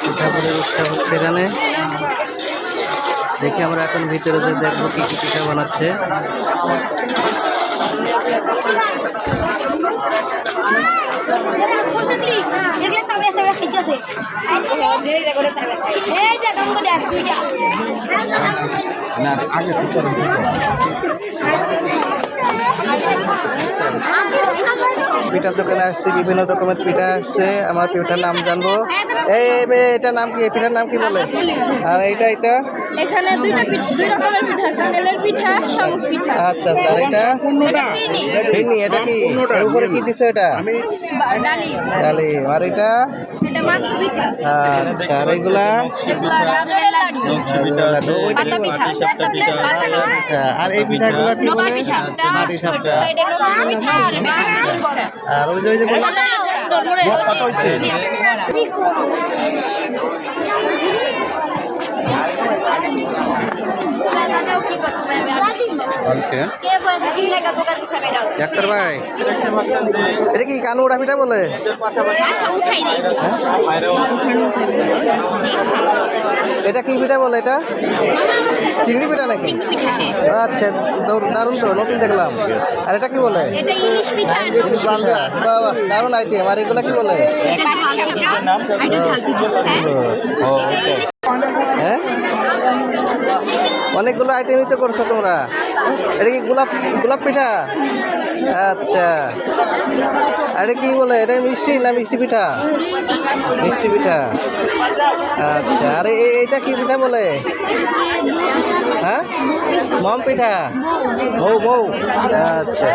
পিঠাপুরের উৎসব হচ্ছে এখানে। দেখি আমরা এখন ভিতরে যে দেখবো কি কি পিঠা বানাচ্ছে। পিঠার দোকানে আসছে, বিভিন্ন রকমের পিঠা আসছে। আমরা পিঠার নাম জানবো। এই মেয়ে, এটার নাম কি? পিঠার নাম কি বলে? আর এইটা এটা এখানে দুই রকমের পিঠা আছে, তেলের পিঠা, শামুক পিঠা। আচ্ছা আচ্ছা। আর এটা ফিরনি, এটা কি? এর উপরে কি দিছো? এটা ডালি। ডালি। আর এটা মাংস পিঠা। আচ্ছা। আর এগুলা গাজরের লাড্ডু, পাতা পিঠা। আচ্ছা। আর এই পিঠাগুলো কি বলে? মাটি সাপটা। আর ওই যে ডাক্তার ভাই, এটা কি কানুড়া পিঠা বলে? এটা কি পিঠা বলে? এটা চিংড়ি পিঠা নাকি? আচ্ছা, দারুণ তো, নতুন দেখলাম। আর এটা কি বলে? ইলিশ পিঠা। বাবা, দারুণ আইটেম। আর এগুলা কি বলে? হ্যাঁ, অনেকগুলো আইটেমই তো করছো তোমরা। এটা কি গোলাপ পিঠা? আচ্ছা। আর এটা কি বলে? এটা মিষ্টি না মিষ্টি পিঠা? মিষ্টি পিঠা। আচ্ছা। আর এইটা কি পিঠা বলে? হ্যাঁ, মম পিঠা। মৌ। আচ্ছা।